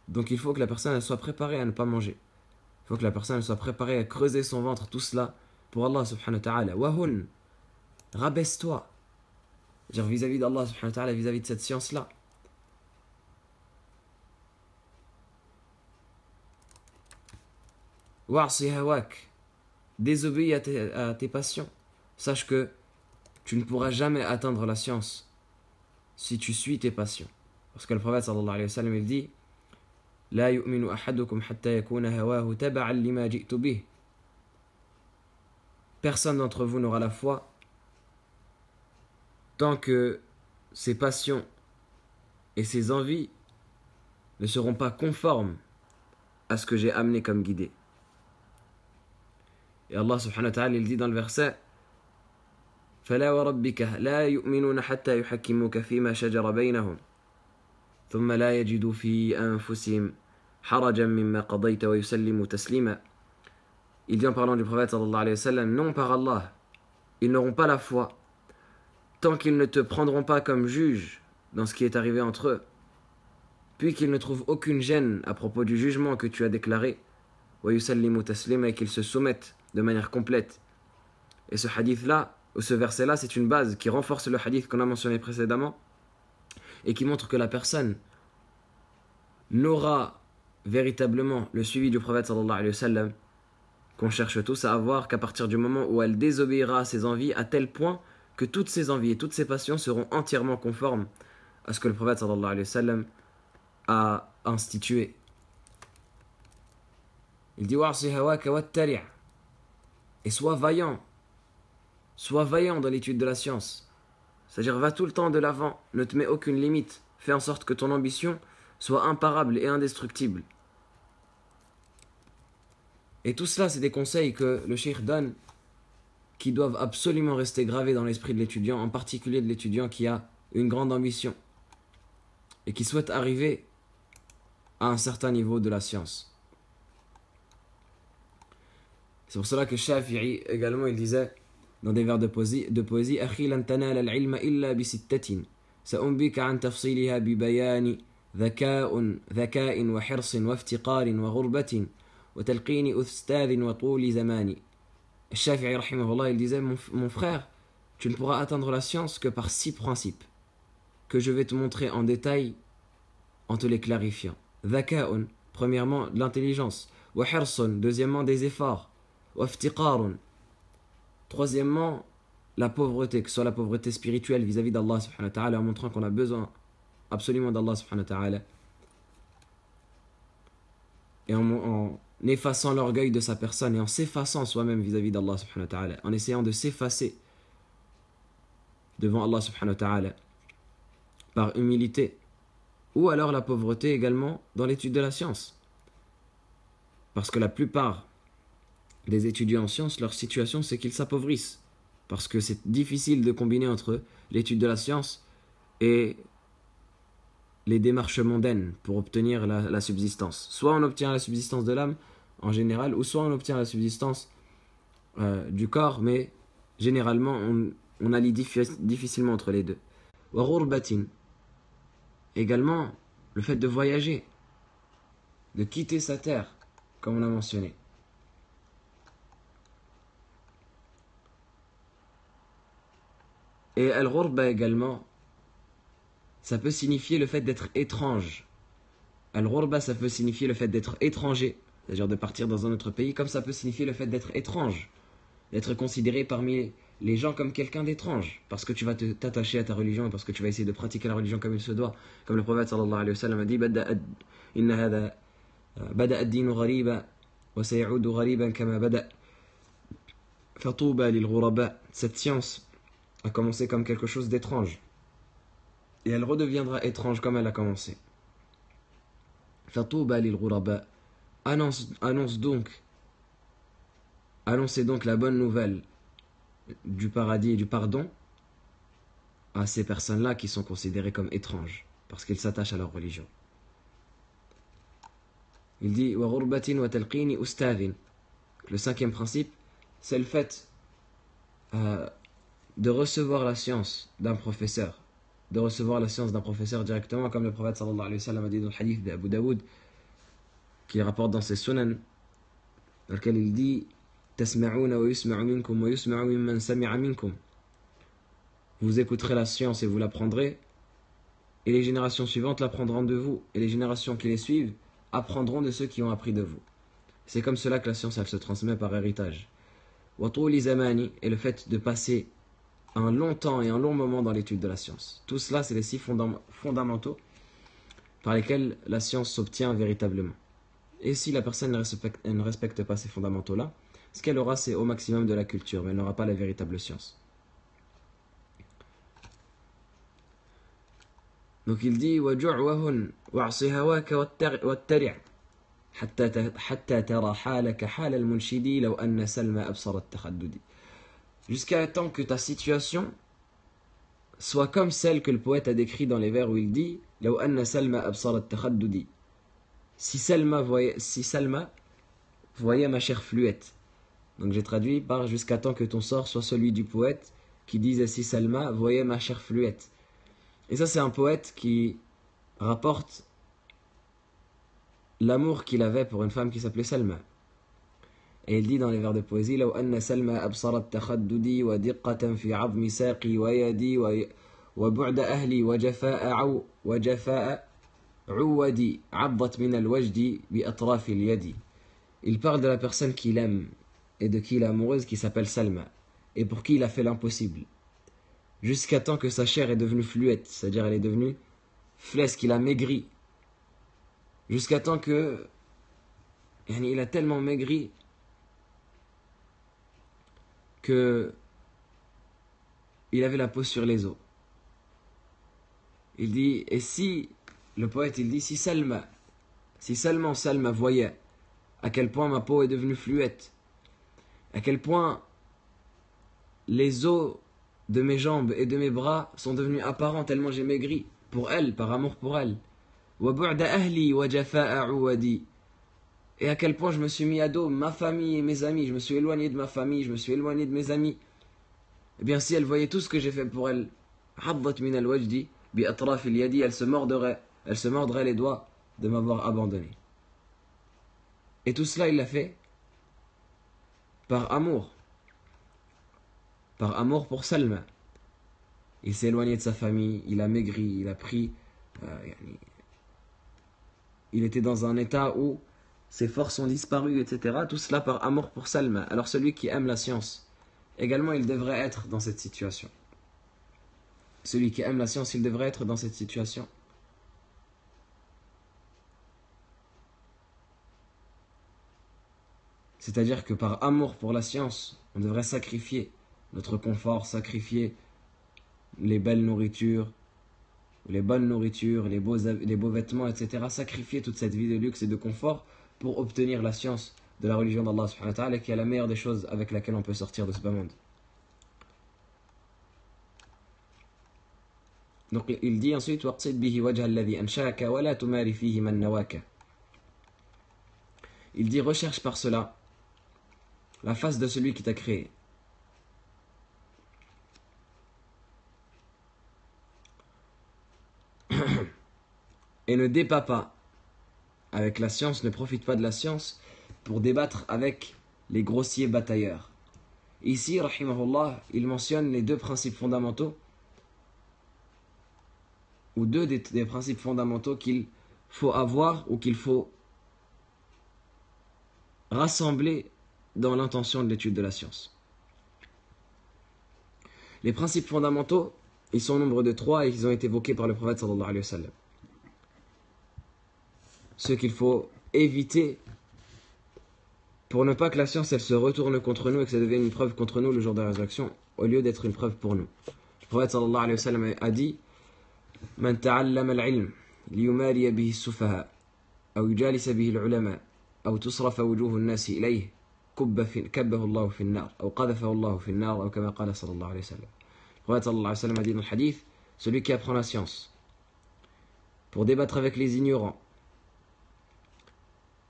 Donc il faut que la personne elle soit préparée à ne pas manger. Il faut que la personne elle soit préparée à creuser son ventre, tout cela pour Allah subhanahu wa ta'ala. Wahun, rabaisse-toi. Genre vis-à-vis d'Allah subhanahu wa ta'ala, vis-à-vis de cette science-là. Wa'si hawak, désobéis à tes passions. Sache que tu ne pourras jamais atteindre la science si tu suis tes passions. Parce que le prophète sallallahu alayhi wa sallam il dit لا يؤمن أحدكم حتى يكون هواه تبعا لما جئت به. Personne d'entre vous n'aura la foi tant que ses passions et ses envies ne seront pas conformes à ce que j'ai amené comme guidée. Et Allah subhanahu wa ta'ala il dit dans le verset فلا وربك لا يؤمنون حتى يحكموك فيما شجر بينهم ثم لا يجدوا في أنفسهم حرجا مما قضيت ويسلموا تسليما. Il dit en parlant du prophète sallallahu alayhi wa sallam, non par Allah, ils n'auront pas la foi tant qu'ils ne te prendront pas comme juge dans ce qui est arrivé entre eux, puis qu'ils ne trouvent aucune gêne à propos du jugement que tu as déclaré, وَيُسَلِّمُوا تَسْلِيمًا, et qu'ils se soumettent de manière complète. Et ce hadith-là, ou ce verset-là, c'est une base qui renforce le hadith qu'on a mentionné précédemment et qui montre que la personne n'aura véritablement le suivi du prophète sallallahu alayhi wa sallam qu'on cherche tous à avoir qu'à partir du moment où elle désobéira à ses envies à tel point que toutes ses envies et toutes ses passions seront entièrement conformes à ce que le prophète sallallahu alayhi wa sallam a institué. Il dit wa'si hawaka wattari', et sois vaillant dans l'étude de la science, c'est-à-dire va tout le temps de l'avant, ne te mets aucune limite, fais en sorte que ton ambition soit imparable et indestructible. Et tout cela, c'est des conseils que le cheikh donne qui doivent absolument rester gravés dans l'esprit de l'étudiant, en particulier de l'étudiant qui a une grande ambition et qui souhaite arriver à un certain niveau de la science. C'est pour cela que Shafi'i également il disait dans des vers de poésie أخي لن تنال العلم إلا بستة سأنبيك عن تفصيلها ببيان ذكاء وحرص وافتقار وغربة وتلقين أستاذ وطول زمان. Shafi'i rahimahullah il disait mon frère, tu ne pourras atteindre la science que par 6 principes que je vais te montrer en détail en te les clarifiant. ذكاء, premièrement l'intelligence, وحرص, deuxièmement des efforts, وافتقار, troisièmement la pauvreté, que ce soit la pauvreté spirituelle vis-à-vis d'Allah subhanahu wa ta'ala, en montrant qu'on a besoin absolument d'Allah subhanahu wa ta'ala, et en effaçant l'orgueil de sa personne et en s'effaçant soi-même vis-à-vis d'Allah subhanahu wa ta'ala, en essayant de s'effacer devant Allah subhanahu wa ta'ala par humilité, ou alors la pauvreté également dans l'étude de la science, parce que la plupart des étudiants en sciences, leur situation c'est qu'ils s'appauvrissent, parce que c'est difficile de combiner entre l'étude de la science et les démarches mondaines pour obtenir la subsistance. Soit on obtient la subsistance de l'âme en général, ou soit on obtient la subsistance du corps, mais généralement on allie difficilement entre les deux. Wa ghurbatin, également le fait de voyager, de quitter sa terre, comme on a mentionné. Et al-ghurba également, ça peut signifier le fait d'être étrange. Al-ghurba, ça peut signifier le fait d'être étranger, c'est-à-dire de partir dans un autre pays, comme ça peut signifier le fait d'être étrange, d'être considéré parmi les gens comme quelqu'un d'étrange, parce que tu vas t'attacher à ta religion, parce que tu vas essayer de pratiquer la religion comme il se doit, comme le prophète sallallahu alayhi wa sallam a dit bada ad-dinu ghariba wa sayaudu ghariban kama bada fatuba lil ghuraba. Cette science a commencé comme quelque chose d'étrange et elle redeviendra étrange comme elle a commencé. Fatuba lil ghuraba, annoncez donc la bonne nouvelle du paradis et du pardon à ces personnes-là qui sont considérées comme étranges parce qu'ils s'attachent à leur religion. Il dit wa ghurbatin wa talqini ustadhin. Le 5e principe, c'est le fait de recevoir la science d'un professeur, directement, comme le prophète sallallahu alayhi wa sallam a dit dans le hadith d'Abu Daoud qu'il rapporte dans ses sunan, dans lequel il dit tasma'una wa yusma'u minkum wa yusma'u mimman sami'a minkum. Vous écouterez la science et vous l'apprendrez, et les générations suivantes l'apprendront de vous, et les générations qui les suivent apprendront de ceux qui ont appris de vous. C'est comme cela que la science elle se transmet par héritage. Wa tuli zamani, et le fait de passer un long temps et un long moment dans l'étude de la science. Tout cela, c'est les 6 fondamentaux par lesquels la science s'obtient véritablement. Et si la personne ne respecte pas ces fondamentaux-là, ce qu'elle aura, c'est au maximum de la culture, mais elle n'aura pas la véritable science. Donc il dit وَجُعْوَهُنْ وَعْصِ هَوَاكَ وَاتَّرِعْ حَتَّى تَرَى حَالَكَ حَالَ الْمُنْشِدِ لَوْ أَنَّ سَلْمَ أَبْصَرَ التَّخَدُّدِ. jusqu'à temps que ta situation soit comme celle que le poète a décrite dans les vers où il dit لو أن سلمى أبصر التخدد si Salma voyait ma chère fluette. Donc j'ai traduit par jusqu'à temps que ton sort soit celui du poète qui disait si Salma voyait ma chère fluette. Et ça c'est un poète qui rapporte l'amour qu'il avait pour une femme qui s'appelait Salma. Et il dit dans les vers de poésie لو أن سلمى أبصرت تخددي ودقة في عظم ساقي ويدي وبعد أهلي وجفاء عودي عضت من الوجد بأطراف اليد. Il parle de la personne qu'il aime et de qui il est amoureuse qui s'appelle Salma et pour qui il a fait l'impossible jusqu'à temps que sa chair est devenue fluette, c'est-à-dire elle est devenue flasque, il a maigri jusqu'à temps que il a tellement maigri que il avait la peau sur les os. Il dit, et si, le poète il dit, si seulement Salma voyait à quel point ma peau est devenue fluette, à quel point les os de mes jambes et de mes bras sont devenus apparents tellement j'ai maigri pour elle, par amour pour elle. Et à quel point je me suis mis à dos ma famille et mes amis, je me suis éloigné de ma famille, je me suis éloigné de mes amis. Eh bien si elle voyait tout ce que j'ai fait pour elle, elle se mordrait les doigts de m'avoir abandonné. Et tout cela il l'a fait par amour pour Salma. Il s'est éloigné de sa famille, il a maigri, il a pris il était dans un état où ses forces ont disparu, etc. Tout cela par amour pour Salma. Alors celui qui aime la science, également il devrait être dans cette situation. Celui qui aime la science, il devrait être dans cette situation. C'est-à-dire que par amour pour la science, on devrait sacrifier notre confort, sacrifier les belles nourritures, les bonnes nourritures, les beaux vêtements, etc. Sacrifier toute cette vie de luxe et de confort pour obtenir la science de la religion d'Allah subhanahu wa ta'ala, qui est la meilleure des choses avec laquelle on peut sortir de ce bas monde. Donc il dit ensuite il dit recherche par cela la face de celui qui t'a créé. Et ne débat pas avec la science, ne profite pas de la science pour débattre avec les grossiers batailleurs. Ici, rahimahullah, il mentionne les deux principes fondamentaux, ou deux des principes fondamentaux qu'il faut avoir ou qu'il faut rassembler dans l'intention de l'étude de la science. Les principes fondamentaux, ils sont au nombre de 3 et ils ont été évoqués par le prophète sallallahu alayhi wa sallam. Ce qu'il faut éviter pour ne pas que la science elle se retourne contre nous et que ça devienne une preuve contre nous le jour de la résurrection au lieu d'être une preuve pour nous. Le prophète sallallahu alayhi wa sallam a dit Man ta'allama al-ilm liyumariya bihi as-sufaha aw yujalisa bihi al-ulama aw tusrafa wujuhu an-nas ilayhi kabbahu Allah fi an-nar aw qadhafahu Allah fi an-nar aw kama qala sallallahu alayhi wa sallam. Le prophète sallallahu alayhi wa sallam a dit dans le hadith celui qui apprend la science pour débattre avec les ignorants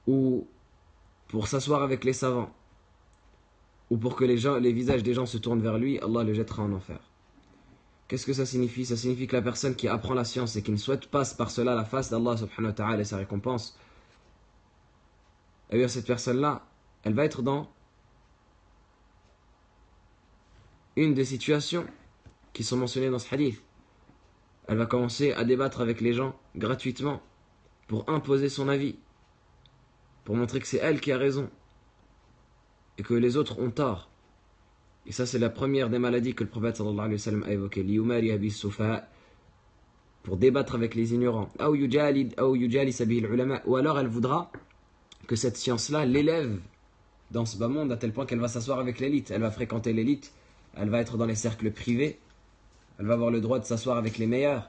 ou pour s'asseoir avec les savants, ou pour que les visages des gens se tournent vers lui, Allah le jettera en enfer. Qu'est-ce que ça signifie? Ça signifie que la personne qui apprend la science et qui ne souhaite pas par cela la face d'Allah subhanahu wa ta'ala et sa récompense, eh bien cette personne-là, elle va être dans une des situations qui sont mentionnées dans ce hadith. Elle va commencer à débattre avec les gens gratuitement pour imposer son avis, pour montrer que c'est elle qui a raison et que les autres ont tort. Et ça c'est la première des maladies que le prophète sallallahu alayhi wa sallam a évoqué, liyumariya bis sufaha, pour débattre avec les ignorants, ou alors elle voudra que cette science-là l'élève dans ce bas monde à tel point qu'elle va s'asseoir avec l'élite, elle va fréquenter l'élite, elle va être dans les cercles privés, elle va avoir le droit de s'asseoir avec les meilleurs,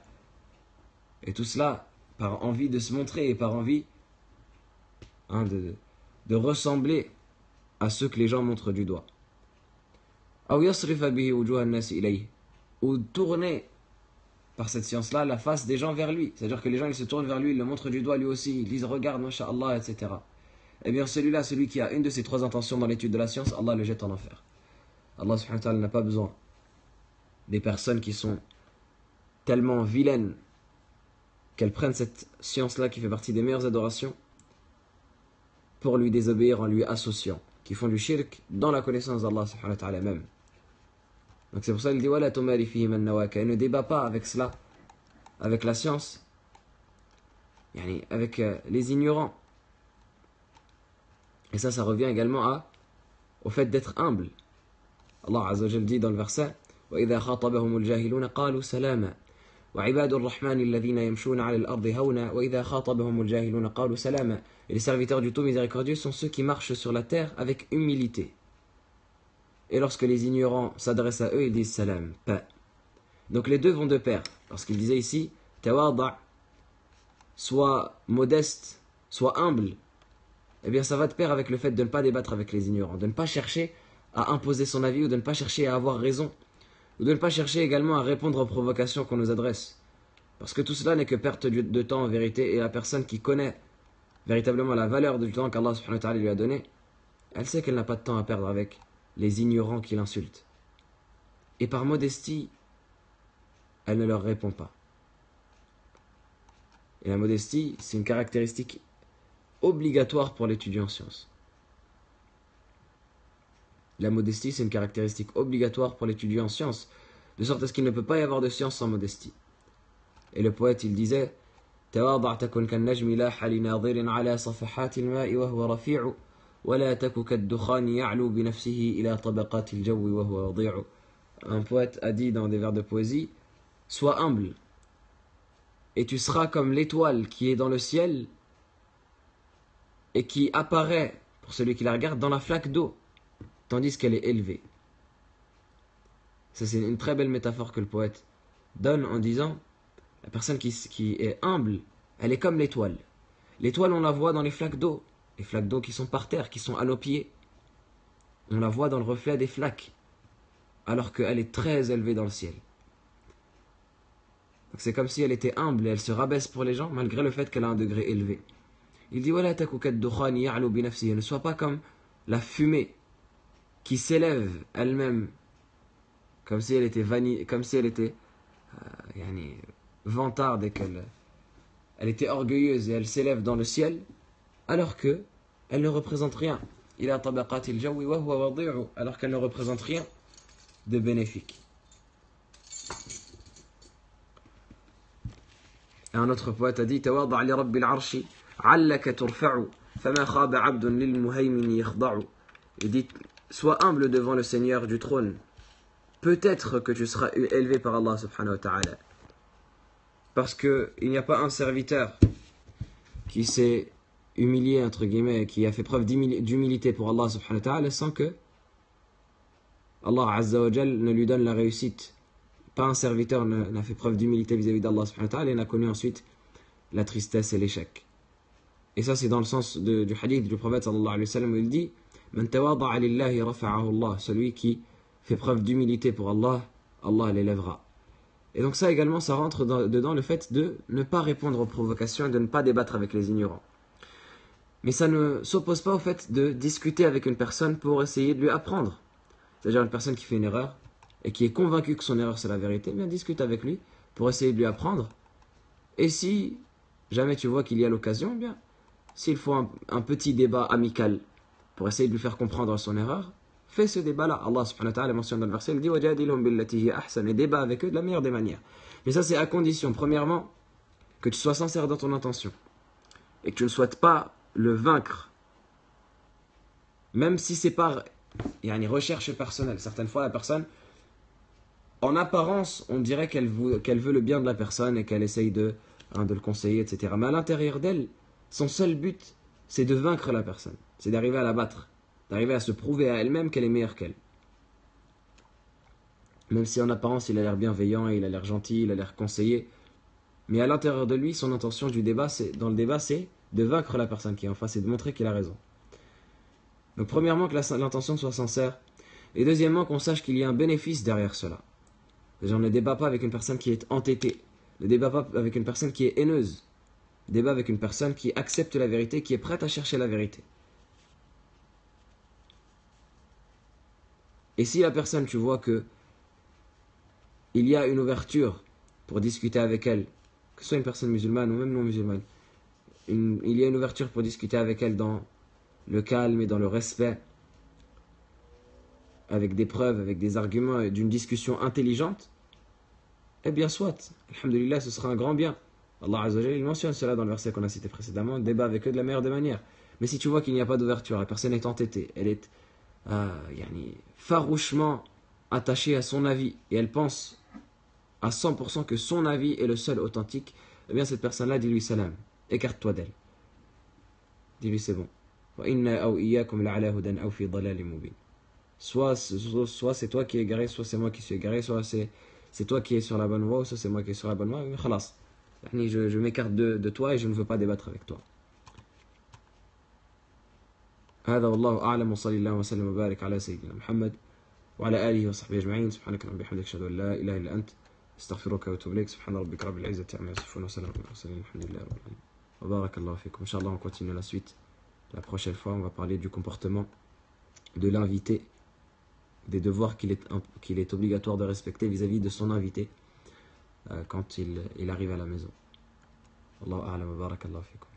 et tout cela par envie de se montrer et par envie de ressembler à ceux que les gens montrent du doigt. أو يصرف به وجوه الناس إليه, ou tourner par cette science-là la face des gens vers lui. C'est-à-dire que les gens ils se tournent vers lui, ils le montrent du doigt lui aussi, ils disent regarde, masha'Allah, etc. Eh bien celui-là, celui qui a une de ces trois intentions dans l'étude de la science, Allah le jette en enfer. Allah subhanahu wa ta'ala n'a pas besoin des personnes qui sont tellement vilaines qu'elles prennent cette science-là qui fait partie des meilleures adorations pour lui désobéir en lui associant, qui font du shirk dans la connaissance d'Allah subhanahu wa ta'ala même. Donc c'est pour ça qu'il dit Wala tumari fihi man nawaka. Il ne débat pas avec cela, avec la science, avec les ignorants. Et ça revient également au fait d'être humble. Allah Azza wa Jal dit dans le verset وَإِذَا خَاطَبَهُمُ الْجَاهِلُونَ قَالُوا سَلَامًا وَعِبَادُ الرَّحْمَنِ الَّذِينَ يَمْشُونَ عَلَى الْأَرْضِ هَوْنًا وَإِذَا خَاطَبَهُمُ الْجَاهِلُونَ قَالُوا سَلَامًا. Et les serviteurs du tout miséricordieux sont ceux qui marchent sur la terre avec humilité. Et lorsque les ignorants s'adressent à eux, ils disent salam, paix. Donc les deux vont de pair. Lorsqu'il disait ici, tawada, soit modeste, soit humble, eh bien ça va de pair avec le fait de ne pas débattre avec les ignorants, de ne pas chercher à imposer son avis ou de ne pas chercher à avoir raison, ou de ne pas chercher également à répondre aux provocations qu'on nous adresse. Parce que tout cela n'est que perte de temps en vérité, et la personne qui connaît véritablement la valeur du temps qu'Allah subhanahu wa ta'ala lui a donné, elle sait qu'elle n'a pas de temps à perdre avec les ignorants qui l'insultent. Et par modestie, elle ne leur répond pas. Et la modestie, c'est une caractéristique obligatoire pour l'étudiant en sciences. La modestie, c'est une caractéristique obligatoire pour l'étudiant en sciences, de sorte à ce qu'il ne peut pas y avoir de science sans modestie. Et le poète, il disait تواضع تكن كالنجم لاح لناظر على صفحات الماء وهو رفيع ولا تك كالدخان يعلو بنفسه إلى طبقات الجو وهو وضيع. Un poète a dit dans des vers de poésie, sois humble et tu seras comme l'étoile qui est dans le ciel et qui apparaît pour celui qui la regarde dans la flaque d'eau tandis qu'elle est élevée. Ça c'est une très belle métaphore que le poète donne en disant la personne qui est humble, elle est comme l'étoile. L'étoile on la voit dans les flaques d'eau. Les flaques d'eau qui sont par terre, qui sont à nos pieds. On la voit dans le reflet des flaques, alors qu'elle est très élevée dans le ciel. Donc c'est comme si elle était humble et elle se rabaisse pour les gens, malgré le fait qu'elle a un degré élevé. Il dit وَلَا تَكُ كَالدُّخَانِ يَعْلُو بِنَفْسِهِ. Ne sois pas comme la fumée qui s'élève elle-même, comme si elle était vantarde et qu'elle était orgueilleuse et elle s'élève dans le ciel, alors que elle ne représente rien. Alors qu'elle ne représente rien de bénéfique. Et un autre poète a dit تواضع لرب العرش علك ترفع فما خاب عبد للمهيمن يخضع. Il dit sois humble devant le Seigneur du trône. Peut-être que tu seras élevé par Allah subhanahu wa ta'ala. Parce qu'il n'y a pas un serviteur qui s'est humilié, entre guillemets, qui a fait preuve d'humilité pour Allah subhanahu wa ta'ala sans que Allah azza wa jal ne lui donne la réussite. Pas un serviteur n'a fait preuve d'humilité vis-à-vis d'Allah subhanahu wa ta'ala et n'a connu ensuite la tristesse et l'échec. Et ça c'est dans le sens du hadith du prophète sallallahu alayhi wa sallam où il dit Man tawada'a lillahi rafa'ahu Allah. Celui qui fait preuve d'humilité pour Allah, Allah l'élèvera. Et donc ça également, ça rentre dedans le fait de ne pas répondre aux provocations et de ne pas débattre avec les ignorants. Mais ça ne s'oppose pas au fait de discuter avec une personne pour essayer de lui apprendre. C'est-à-dire une personne qui fait une erreur et qui est convaincue que son erreur c'est la vérité, bien discute avec lui pour essayer de lui apprendre. Et si jamais tu vois qu'il y a l'occasion, bien, s'il faut un petit débat amical pour essayer de lui faire comprendre son erreur, fais ce débat-là. Allah subhanahu wa ta'ala mentionne dans le verset, il dit وَجَادِلْهُمْ بِالَّتِي هِيَ أَحْسَنُ. Et débat avec eux de la meilleure des manières. Mais ça c'est à condition, premièrement, que tu sois sincère dans ton intention et que tu ne souhaites pas le vaincre, même si c'est par recherche personnelle. Certaines fois la personne, en apparence on dirait qu'elle veut le bien de la personne et qu'elle essaye de le conseiller, etc. Mais à l'intérieur d'elle, son seul but c'est de vaincre la personne, c'est d'arriver à la battre, d'arriver à se prouver à elle-même qu'elle est meilleure qu'elle. Même si en apparence il a l'air bienveillant, il a l'air gentil, il a l'air conseillé, mais à l'intérieur de lui, son intention dans le débat, c'est de vaincre la personne qui est en face et de montrer qu'il a raison. Donc premièrement, que l'intention soit sincère, Et deuxièmement, qu'on sache qu'il y a un bénéfice derrière cela. On ne débat pas avec une personne qui est entêtée. Ne débat pas avec une personne qui est haineuse. Débat avec une personne qui accepte la vérité, qui est prête à chercher la vérité. Et si la personne, tu vois que il y a une ouverture pour discuter avec elle, que ce soit une personne musulmane ou même non musulmane, il y a une ouverture pour discuter avec elle dans le calme et dans le respect, avec des preuves, avec des arguments et d'une discussion intelligente, eh bien soit, alhamdulillah, ce sera un grand bien. Allah Azza wa Jalla, il mentionne cela dans le verset qu'on a cité précédemment, débat avec eux de la meilleure des manières. Mais si tu vois qu'il n'y a pas d'ouverture, la personne est entêtée, elle est farouchement attachée à son avis, et elle pense à 100% que son avis est le seul authentique, eh bien cette personne-là, dis-lui salam, écarte-toi d'elle. Dis-lui c'est bon. Soit c'est toi qui es égaré, soit c'est moi qui suis égaré, soit c'est toi qui es sur la bonne voie, soit c'est moi qui est sur la bonne voie, mais khalas. Je m'écarte de toi et je ne veux pas débattre avec toi. هذا والله أعلم وصلى الله وسلم وبارك على سيدنا محمد وعلى آله وصحبه أجمعين سبحانك اللهم وبحمدك أشهد أن لا إله إلا أنت أستغفرك وأتوب إليك سبحان ربك رب العزة عما يصفون وسلام على المرسلين الحمد لله رب العالمين وبارك الله فيكم. Inch'Allah, on continue la suite. La prochaine fois, on va parler du comportement de l'invité, des devoirs qu'il est obligatoire de respecter vis-à-vis de son invité quand il arrive à la maison. Wallahu a'lam wa barakallahu fikum.